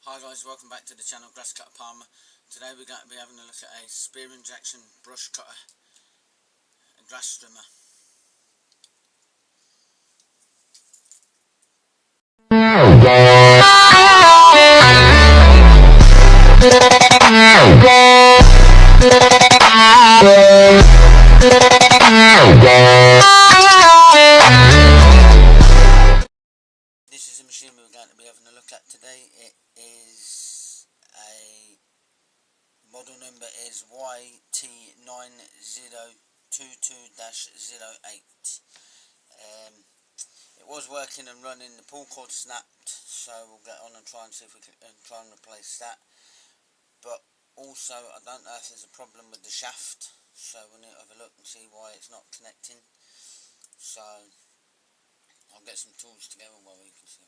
Hi guys, welcome back to the channel Grass Cutter Palmer. Today we're going to be having a look at a spear injection brush cutter, a grass strimmer. This is the machine we're going to be having a look at today. It is a model number is YT9022-08. It was working and running, the pull cord snapped, so we'll get on and try and see if we can try and replace that. But also, I don't know if there's a problem with the shaft, so we need to have a look and see why it's not connecting. So I'll get some tools together while we can see.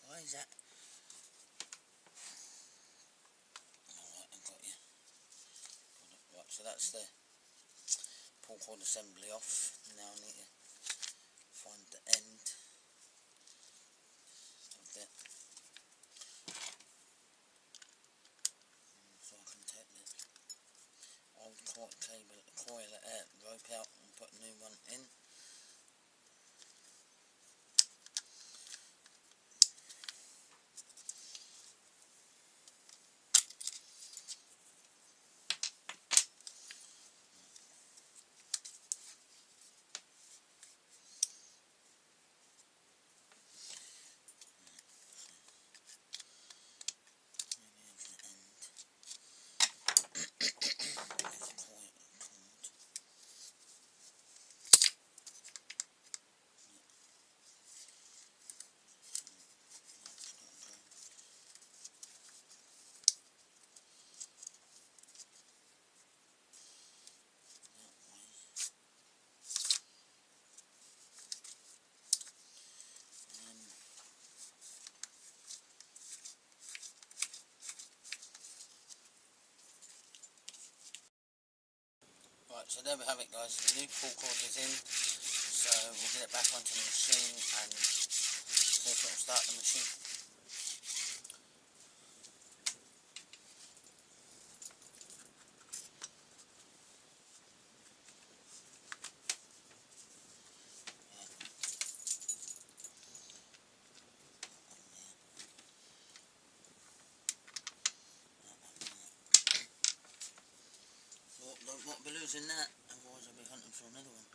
Why is that? Alright, I've got you. Right, so that's the pull cord assembly off. Now I need to find the end of the, so I can take the old coil rope out and put a new one in. Right, so there we have it guys, the new pull cord is in, so we'll get it back onto the machine and see if it will start the machine. Don't want to be losing that, otherwise I'll be hunting for another one.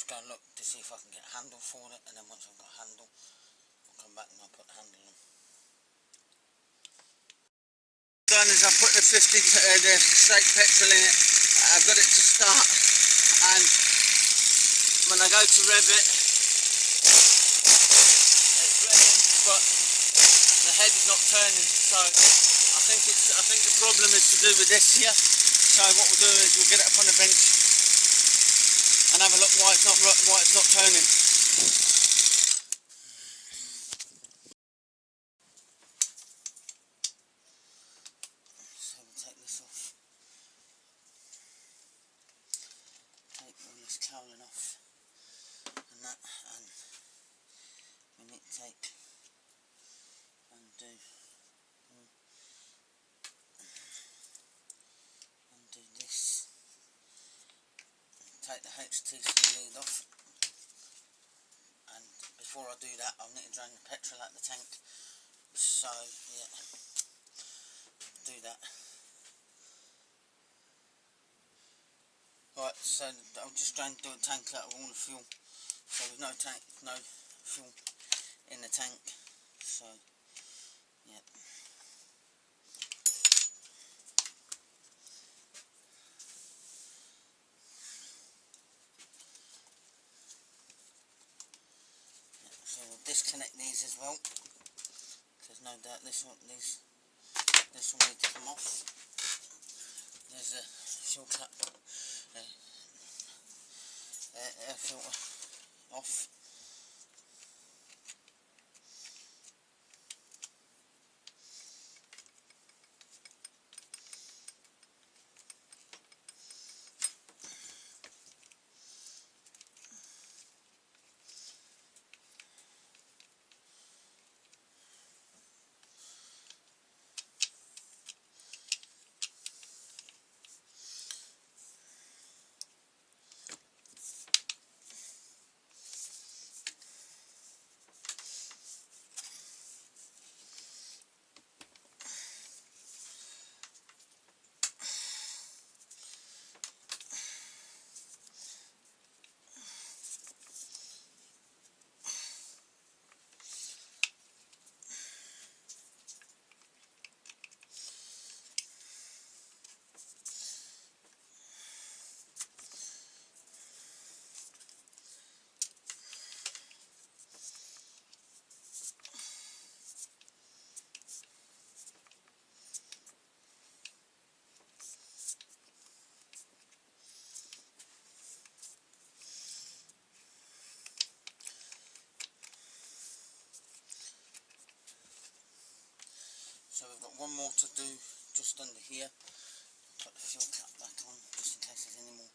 just go and look to see if I can get a handle for it, and then once I've got a handle, I'll come back and I'll put the handle on. Done is I put the the straight petrol in it. I've got it to start, and when I go to rev it, it's revving, but the head is not turning. So I think the problem is to do with this here. So what we'll do is we'll get it up on the bench and have a look why it's not turning. So we'll take this off. Take all this cowling off and that, and we need to take undo this. Take the HTC lead off, and before I do that I'll need to drain the petrol out of the tank, so yeah, do that. Right, so I'll just drain the tank out of all the fuel, so there's no fuel in the tank, so yeah. So we'll disconnect these as well. There's no doubt this will need to come off. There's a fuel cap, air filter off. So we've got one more to do just under here. Put the fuel cap back on just in case there's any more,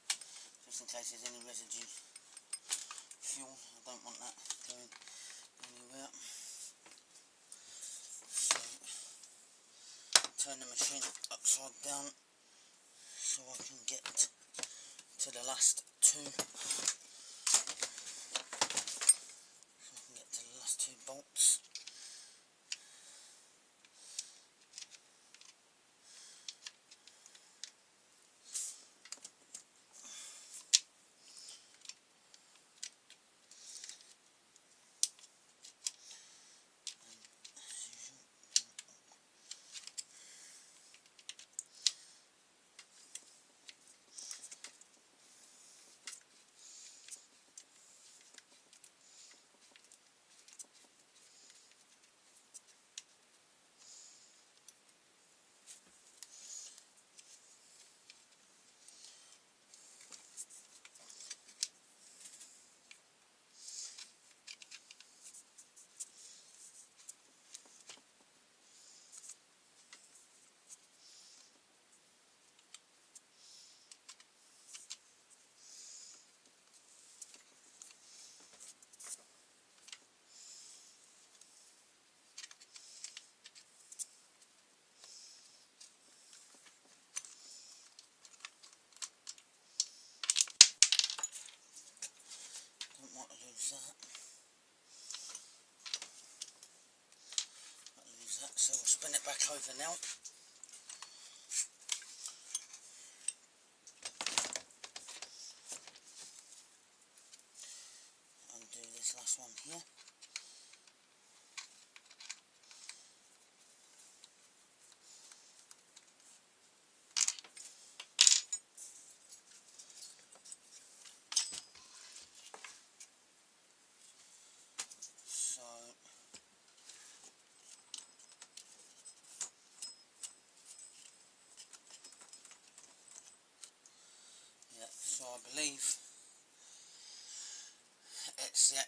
just in case there's any residue fuel. I don't want that going anywhere. So turn the machine upside down so I can get to the last two. Bolts. Lose that, so we'll spin it back over now.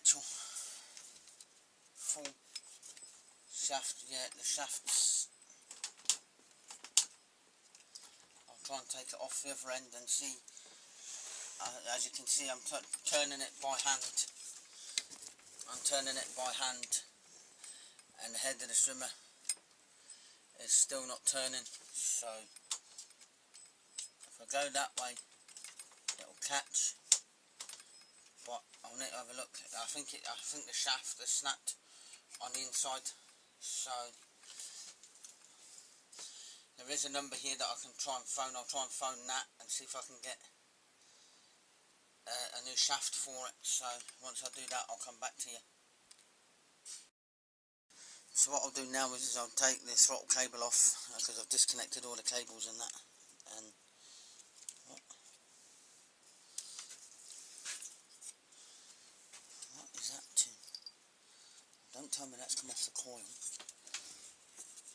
actual full shaft. Yeah, the shaft's, I'll try and take it off the other end and see. As you can see, I'm turning it by hand. I'm turning it by hand, and the head of the strimmer is still not turning. So if I go that way, it'll catch. But I'll need to have a look. I think the shaft is snapped on the inside. So there is a number here that I can try and phone. I'll try and phone that and see if I can get a new shaft for it. So once I do that, I'll come back to you. So what I'll do now is I'll take the throttle cable off, because I've disconnected all the cables and that. And what is that to? Don't tell me that's come off the coil.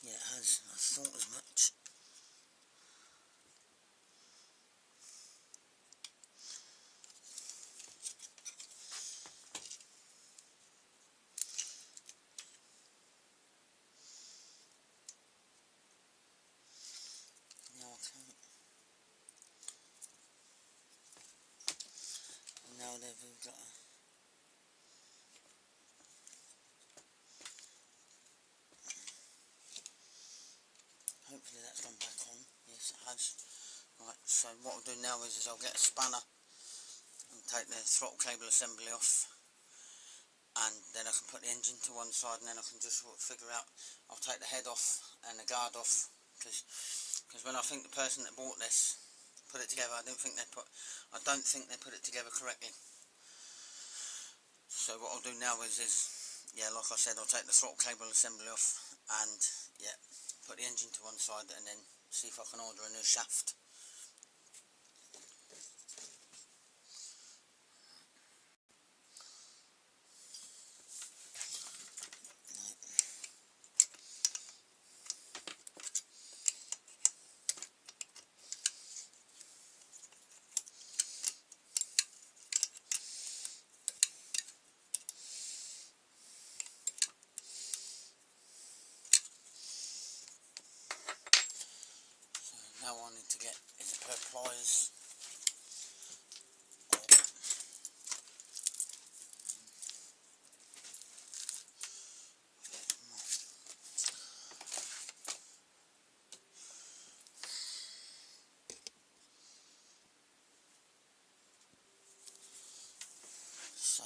Yeah, it has. I thought as much. Now I can't. Now they've got a... Hopefully that's gone back on. Yes, it has. Right, so what I'll do now is I'll get a spanner and take the throttle cable assembly off, and then I can put the engine to one side, and then I can just figure out, I'll take the head off and the guard off, because when I think the person that bought this put it together, I don't think they put it together correctly. So what I'll do now is yeah, like I said, I'll take the throttle cable assembly off, and yeah, put the engine to one side, and then see if I can order a new shaft. Now I need to get is a pair of pliers. So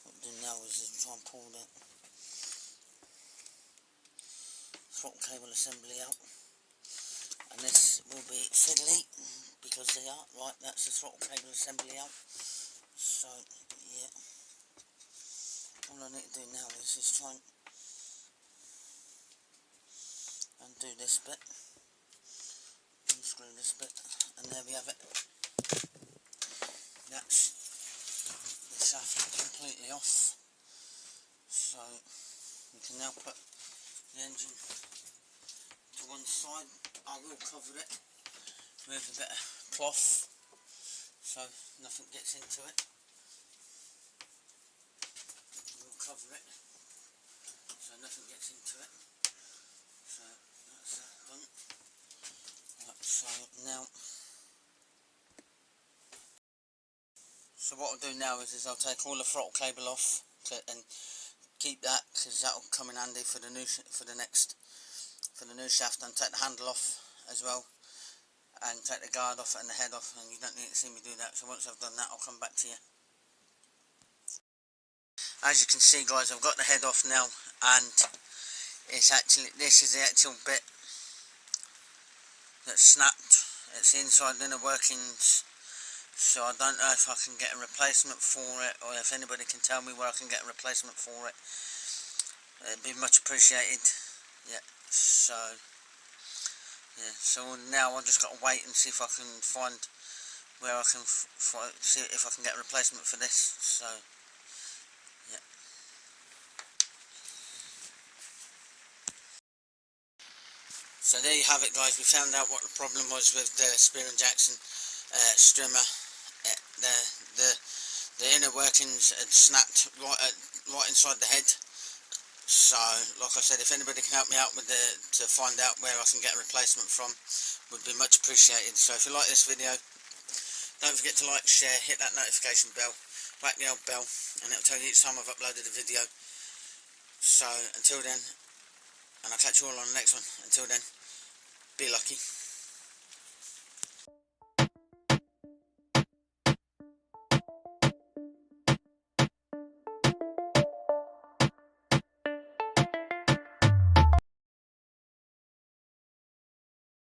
what I'll do now is try and pull the throttle cable assembly out, and this will be fiddly because they are right. That's the throttle cable assembly out. So yeah, all I need to do now is just try and undo this bit, unscrew this bit, and there we have it. That's the shaft completely off. So we can now put the engine to one side. I will cover it with a bit of cloth so nothing gets into it. We'll cover it so nothing gets into it. So that's that done. Right, so now, so what I'll do now is I'll take all the throttle cable off and keep that, because that will come in handy for the new shaft, and take the handle off as well, and take the guard off and the head off, and you don't need to see me do that. So once I've done that, I'll come back to you. As you can see, guys, I've got the head off now, and it's actually, this is the actual bit that's snapped. It's the inside inner workings. So I don't know if I can get a replacement for it, or if anybody can tell me where I can get a replacement for it. It'd be much appreciated. Yeah. So now I've just got to wait and see if I can find where I can see if I can get a replacement for this. So yeah. So there you have it, guys. We found out what the problem was with the Spear & Jackson strimmer. the inner workings had snapped right inside the head. So, like I said, if anybody can help me out with to find out where I can get a replacement from, would be much appreciated. So if you like this video, don't forget to like, share, hit that notification bell, whack the old bell, and it'll tell you each time I've uploaded a video. So until then, and I'll catch you all on the next one. Until then, be lucky.